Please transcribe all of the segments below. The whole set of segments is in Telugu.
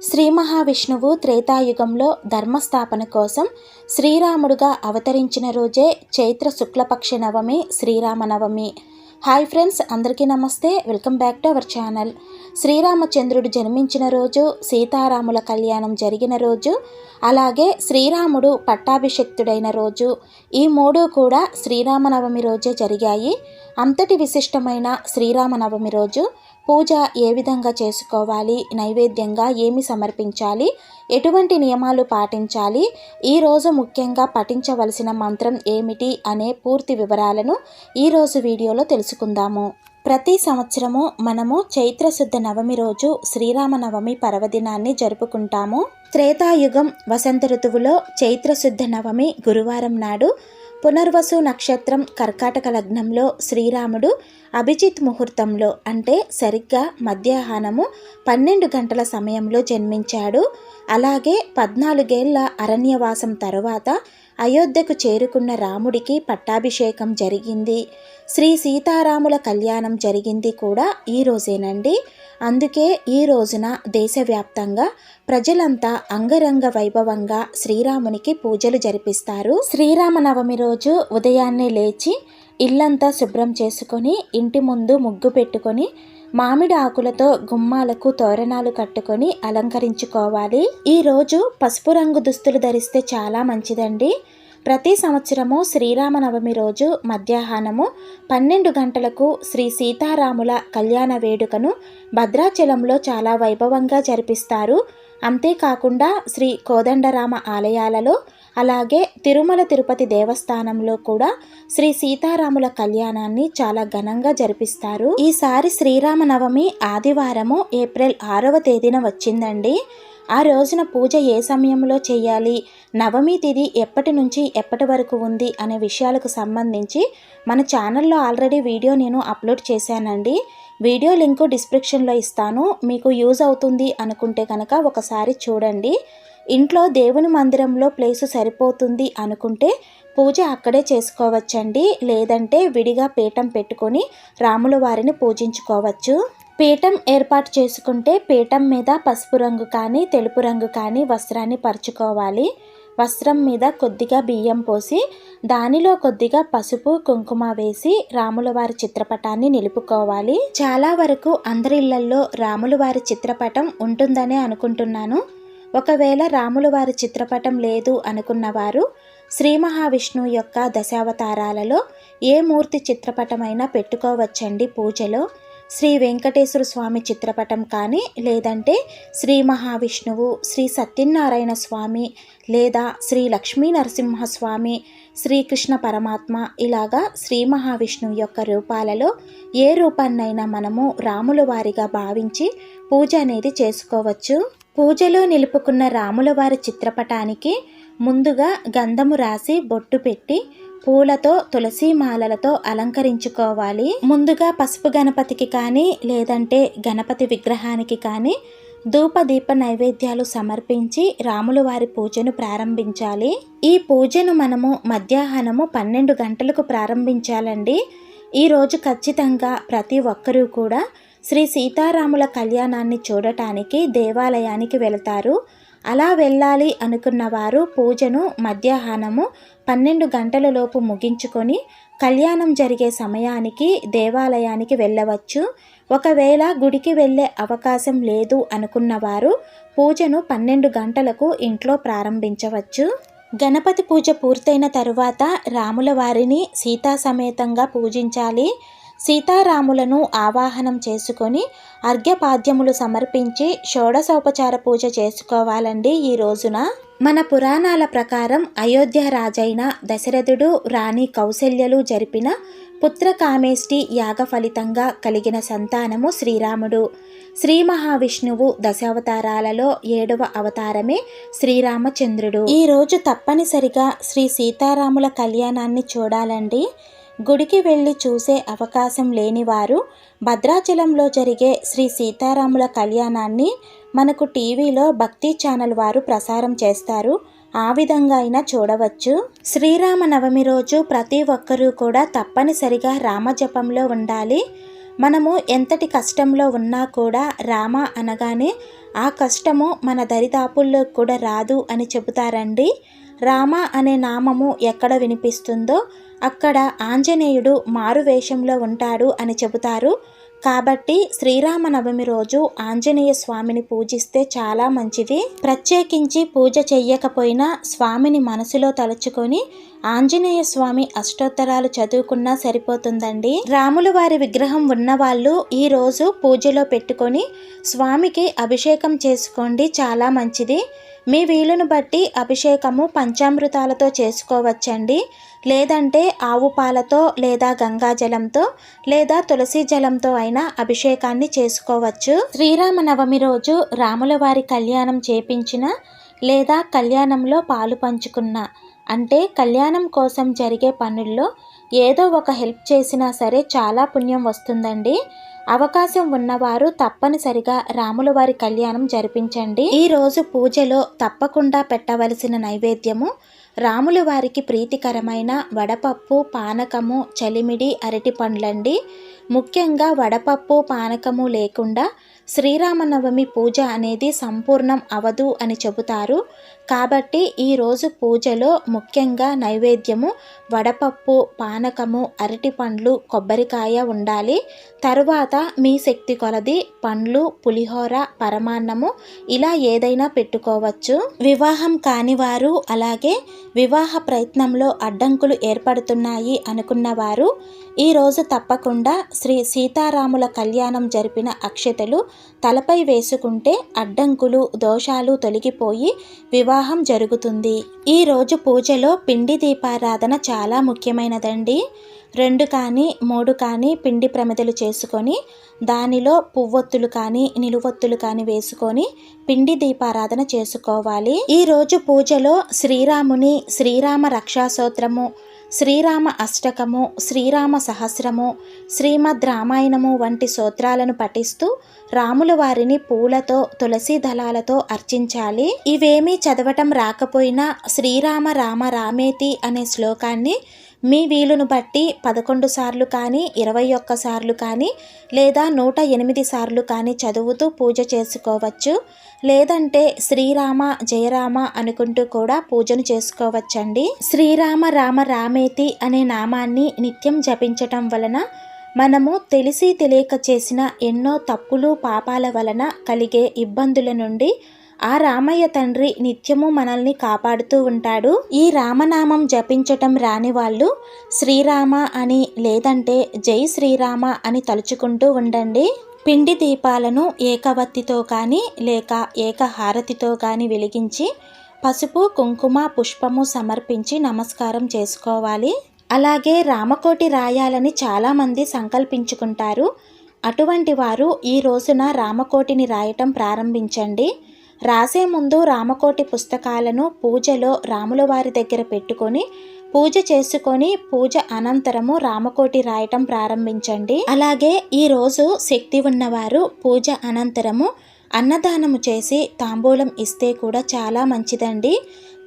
శ్రీ మహావిష్ణువు త్రేతాయుగంలో ధర్మస్థాపన కోసం శ్రీరాముడుగా అవతరించిన రోజే చైత్ర శుక్లపక్ష నవమి శ్రీరామనవమి. హాయ్ ఫ్రెండ్స్, అందరికీ నమస్తే. Welcome back to our channel. శ్రీరామచంద్రుడు జన్మించిన రోజు, సీతారాముల కళ్యాణం జరిగిన రోజు, అలాగే శ్రీరాముడు పట్టాభిషిక్తుడైన రోజు, ఈ మూడు కూడా శ్రీరామనవమి రోజే జరిగాయి. అంతటి విశిష్టమైన శ్రీరామనవమి రోజు పూజ ఏ విధంగా చేసుకోవాలి, నైవేద్యంగా ఏమి సమర్పించాలి, ఎటువంటి నియమాలు పాటించాలి, ఈరోజు ముఖ్యంగా పఠించవలసిన మంత్రం ఏమిటి అనే పూర్తి వివరాలను ఈరోజు వీడియోలో తెలుసుకుందాము. ప్రతి సంవత్సరము మనము చైత్రశుద్ధ నవమి రోజు శ్రీరామనవమి పర్వదినాన్ని జరుపుకుంటాము. త్రేతాయుగం వసంత ఋతువులో చైత్రశుద్ధ నవమి గురువారం నాడు పునర్వసు నక్షత్రం కర్కాటక లగ్నంలో శ్రీరాముడు అభిజిత్ ముహూర్తంలో అంటే సరిగ్గా మధ్యాహ్నము 12 గంటల సమయంలో జన్మించాడు. అలాగే 14 ఏళ్ల అరణ్యవాసం తరువాత అయోధ్యకు చేరుకున్న రాముడికి పట్టాభిషేకం జరిగింది. శ్రీ సీతారాముల కళ్యాణం జరిగింది కూడా ఈ రోజేనండి. అందుకే ఈ రోజున దేశవ్యాప్తంగా ప్రజలంతా అంగరంగ వైభవంగా శ్రీరామునికి పూజలు జరిపిస్తారు. శ్రీరామనవమి రోజు ఉదయాన్నే లేచి ఇల్లంతా శుభ్రం చేసుకొని ఇంటి ముందు ముగ్గు పెట్టుకొని మామిడి ఆకులతో గుమ్మాలకు తోరణాలు కట్టుకొని అలంకరించుకోవాలి. ఈరోజు పసుపు రంగు దుస్తులు ధరిస్తే చాలా మంచిదండి. ప్రతి సంవత్సరము శ్రీరామనవమి రోజు మధ్యాహ్నము 12 గంటలకు శ్రీ సీతారాముల కళ్యాణ వేడుకను భద్రాచలంలో చాలా వైభవంగా జరిపిస్తారు. అంతేకాకుండా శ్రీ కోదండరామ ఆలయాలలో, అలాగే తిరుమల తిరుపతి దేవస్థానంలో కూడా శ్రీ సీతారాముల కళ్యాణాన్ని చాలా ఘనంగా జరిపిస్తారు. ఈసారి శ్రీరామనవమి ఆదివారము ఏప్రిల్ 6వ తేదీన వచ్చిందండి. ఆ రోజున పూజ ఏ సమయంలో చేయాలి, నవమి తిథి ఎప్పటి నుంచి ఎప్పటి వరకు ఉంది అనే విషయాలకు సంబంధించి మన ఛానల్లో ఆల్రెడీ వీడియో నేను అప్లోడ్ చేశానండి. వీడియో లింకు డిస్క్రిప్షన్లో ఇస్తాను. మీకు యూజ్ అవుతుంది అనుకుంటే కనుక ఒకసారి చూడండి. ఇంట్లో దేవుని మందిరంలో ప్లేసు సరిపోతుంది అనుకుంటే పూజ అక్కడే చేసుకోవచ్చండి. లేదంటే విడిగా పీఠం పెట్టుకొని రాముల వారిని పూజించుకోవచ్చు. పీఠం ఏర్పాటు చేసుకుంటే పీఠం మీద పసుపు రంగు కానీ తెలుపు రంగు కానీ వస్త్రాన్ని పరుచుకోవాలి. వస్త్రం మీద కొద్దిగా బియ్యం పోసి దానిలో కొద్దిగా పసుపు కుంకుమ వేసి రాముల వారి చిత్రపటాన్ని నిలుపుకోవాలి. చాలా వరకు అందరి ఇళ్లల్లో రాముల వారి చిత్రపటం ఉంటుందనే అనుకుంటున్నాను. ఒకవేళ రాముల వారి చిత్రపటం లేదు అనుకున్నవారు శ్రీ మహావిష్ణువు యొక్క దశావతారాలలో ఏ మూర్తి చిత్రపటమైనా పెట్టుకోవచ్చండి. పూజలో శ్రీ వెంకటేశ్వర స్వామి చిత్రపటం కానీ, లేదంటే శ్రీ మహావిష్ణువు, శ్రీ సత్యనారాయణ స్వామి, లేదా శ్రీ లక్ష్మీ నరసింహస్వామి, శ్రీకృష్ణ పరమాత్మ, ఇలాగా శ్రీ మహావిష్ణువు యొక్క రూపాలలో ఏ రూపాన్నైనా మనము రాముల వారిగా భావించి పూజ అనేది చేసుకోవచ్చు. పూజలో నిలుపుకున్న రాముల వారి చిత్రపటానికి ముందుగా గంధము రాసి బొట్టు పెట్టి పూలతో తులసి మాలలతో అలంకరించుకోవాలి. ముందుగా పసుపు గణపతికి కానీ, లేదంటే గణపతి విగ్రహానికి కానీ ధూపదీప నైవేద్యాలు సమర్పించి రాముల వారి పూజను ప్రారంభించాలి. ఈ పూజను మనము మధ్యాహ్నము 12 గంటలకు ప్రారంభించాలండి. ఈరోజు ఖచ్చితంగా ప్రతి ఒక్కరూ కూడా శ్రీ సీతారాముల కళ్యాణాన్ని చూడటానికి దేవాలయానికి వెళతారు. అలా వెళ్ళాలి అనుకున్న వారు పూజను మధ్యాహ్నము 12 గంటల లోపు ముగించుకొని కళ్యాణం జరిగే సమయానికి దేవాలయానికి వెళ్ళవచ్చు. ఒకవేళ గుడికి వెళ్ళే అవకాశం లేదు అనుకున్నవారు పూజను 12 గంటలకు ఇంట్లో ప్రారంభించవచ్చు. గణపతి పూజ పూర్తయిన తరువాత రాముల వారిని సీతా సమేతంగా పూజించాలి. సీతారాములను ఆవాహనం చేసుకొని అర్ఘ్యపాద్యములు సమర్పించి షోడశోపచార పూజ చేసుకోవాలండి. ఈ రోజున మన పురాణాల ప్రకారం అయోధ్య రాజైన దశరథుడు, రాణి కౌసల్యలు జరిపిన పుత్రకామేష్టి యాగ ఫలితంగా కలిగిన సంతానము శ్రీరాముడు. శ్రీ మహావిష్ణువు దశావతారాలలో 7వ అవతారమే శ్రీరామచంద్రుడు. ఈరోజు తప్పనిసరిగా శ్రీ సీతారాముల కళ్యాణాన్ని చూడాలండి. గుడికి వెళ్ళి చూసే అవకాశం లేనివారు భద్రాచలంలో జరిగే శ్రీ సీతారాముల కళ్యాణాన్ని మనకు టీవీలో భక్తి ఛానల్ వారు ప్రసారం చేస్తారు. ఆ విధంగా అయినా చూడవచ్చు. శ్రీరామనవమి రోజు ప్రతి ఒక్కరూ కూడా తప్పనిసరిగా రామజపంలో ఉండాలి. మనము ఎంతటి కష్టంలో ఉన్నా కూడా రామ అనగానే ఆ కష్టము మన దరిదాపుల్లో కూడా రాదు అని చెబుతారండి. రామ అనే నామము ఎక్కడ వినిపిస్తుందో అక్కడ ఆంజనేయుడు మారు వేషంలో ఉంటాడు అని చెబుతారు. కాబట్టి శ్రీరామనవమి రోజు ఆంజనేయ స్వామిని పూజిస్తే చాలా మంచిది. ప్రత్యేకించి పూజ చెయ్యకపోయినా స్వామిని మనసులో తలుచుకొని ఆంజనేయ స్వామి అష్టోత్తరాలు చదువుకున్నా సరిపోతుందండి. రాముల వారి విగ్రహం ఉన్నవాళ్ళు ఈ రోజు పూజలో పెట్టుకొని స్వామికి అభిషేకం చేసుకోండి, చాలా మంచిది. మీ వీలును బట్టి అభిషేకము పంచామృతాలతో చేసుకోవచ్చండి, లేదంటే ఆవు పాలతో లేదా గంగాజలంతో లేదా తులసి జలంతో అయినా అభిషేకాన్ని చేసుకోవచ్చు. శ్రీరామనవమి రోజు రాముల వారి కళ్యాణం చేపించిన లేదా కళ్యాణంలో పాలు పంచుకున్న, అంటే కళ్యాణం కోసం జరిగే పనుల్లో ఏదో ఒక హెల్ప్ చేసినా సరే చాలా పుణ్యం వస్తుందండి. అవకాశం ఉన్నవారు తప్పనిసరిగా రాముల వారి కళ్యాణం జరిపించండి. ఈ రోజు పూజలో తప్పకుండా పెట్టవలసిన నైవేద్యము రాముల వారికి ప్రీతికరమైన వడపప్పు, పానకము, చలిమిడి, అరటి పండ్లండి. ముఖ్యంగా వడపప్పు, పానకము లేకుండా శ్రీరామనవమి పూజ అనేది సంపూర్ణం అవదు అని చెబుతారు. కాబట్టి ఈరోజు పూజలో ముఖ్యంగా నైవేద్యము వడపప్పు, పానకము, అరటి పండ్లు, కొబ్బరికాయ ఉండాలి. తరువాత మీ శక్తి కొలది పండ్లు, పులిహోర, పరమాన్నము ఇలా ఏదైనా పెట్టుకోవచ్చు. వివాహం కానివారు, అలాగే వివాహ ప్రయత్నంలో అడ్డంకులు ఏర్పడుతున్నాయి అనుకున్నవారు ఈరోజు తప్పకుండా శ్రీ సీతారాముల కళ్యాణం జరిపిన అక్షతలు తలపై వేసుకుంటే అడ్డంకులు, దోషాలు తొలగిపోయి వివాహం జరుగుతుంది. ఈరోజు పూజలో పిండి దీపారాధన చాలా ముఖ్యమైనదండి. 2 కానీ 3 కానీ పిండి ప్రమిదలు చేసుకొని దానిలో పువ్వొత్తులు కానీ నిలువొత్తులు కానీ వేసుకొని పిండి దీపారాధన చేసుకోవాలి. ఈరోజు పూజలో శ్రీరాముని శ్రీరామ రక్షాస్తోత్రము, శ్రీరామ అష్టకము, శ్రీరామ సహస్రము, శ్రీమద్ రామాయణము వంటి స్తోత్రాలను పఠిస్తూ రాముల వారిని పూలతో, తులసి దళాలతో అర్చించాలి. ఇవేమీ చదవటం రాకపోయినా శ్రీరామ రామ రామేతి అనే శ్లోకాన్ని మీ వీలును బట్టి 11 సార్లు కానీ 21 సార్లు కానీ లేదా 108 సార్లు కానీ చదువుతూ పూజ చేసుకోవచ్చు. లేదంటే శ్రీరామ జయరామ అనుకుంటూ కూడా పూజను చేసుకోవచ్చండి. శ్రీరామ రామ రామేతి అనే నామాన్ని నిత్యం జపించటం వలన మనము తెలిసి తెలియక చేసిన ఎన్నో తప్పులు, పాపాల వలన కలిగే ఇబ్బందుల నుండి ఆ రామయ్య తండ్రి నిత్యము మనల్ని కాపాడుతూ ఉంటాడు. ఈ రామనామం జపించటం రాని వాళ్ళు శ్రీరామ అని లేదంటే జై శ్రీరామ అని తలుచుకుంటూ ఉండండి. పిండి దీపాలను ఏకవత్తితో కానీ లేక ఏకహారతితో కానీ వెలిగించి పసుపు, కుంకుమ, పుష్పము సమర్పించి నమస్కారం చేసుకోవాలి. అలాగే రామకోటి రాయాలని చాలామంది సంకల్పించుకుంటారు. అటువంటి వారు ఈ రోజున రామకోటిని రాయటం ప్రారంభించండి. రాసే ముందు రామకోటి పుస్తకాలను పూజలో రాముల వారి దగ్గర పెట్టుకొని పూజ చేసుకొని పూజ అనంతరము రామకోటి రాయటం ప్రారంభించండి. అలాగే ఈరోజు శక్తి ఉన్నవారు పూజ అనంతరము అన్నదానము చేసి తాంబూలం ఇస్తే కూడా చాలా మంచిదండి.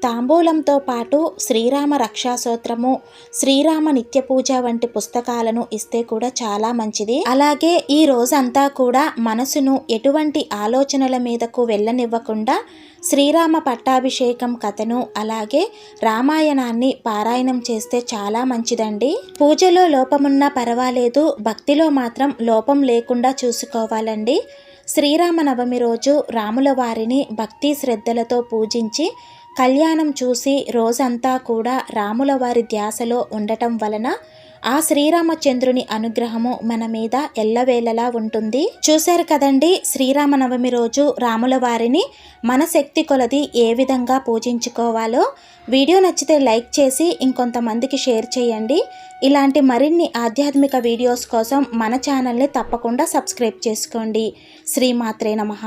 తాంబూలంతో పాటు శ్రీరామ రక్షాస్తోత్రము, శ్రీరామ నిత్య పూజ వంటి పుస్తకాలను ఇస్తే కూడా చాలా మంచిది. అలాగే ఈ రోజంతా కూడా మనసును ఎటువంటి ఆలోచనల మీదకు వెళ్ళనివ్వకుండా శ్రీరామ పట్టాభిషేకం కథను అలాగే రామాయణాన్ని పారాయణం చేస్తే చాలా మంచిదండి. పూజలో లోపమున్నా పర్వాలేదు, భక్తిలో మాత్రం లోపం లేకుండా చూసుకోవాలండి. శ్రీరామనవమి రోజు రాముల వారిని భక్తి శ్రద్ధలతో పూజించి కళ్యాణం చూసి రోజంతా కూడా రాముల వారి ధ్యాసలో ఉండటం వలన ఆ శ్రీరామచంద్రుని అనుగ్రహము మన మీద ఎల్లవేళలా ఉంటుంది. చూశారు కదండి, శ్రీరామనవమి రోజు రాముల వారిని మన శక్తి కొలది ఏ విధంగా పూజించుకోవాలో. వీడియో నచ్చితే లైక్ చేసి ఇంకొంతమందికి షేర్ చేయండి. ఇలాంటి మరిన్ని ఆధ్యాత్మిక వీడియోస్ కోసం మన ఛానల్ని తప్పకుండా సబ్స్క్రైబ్ చేసుకోండి. శ్రీమాత్రే నమః.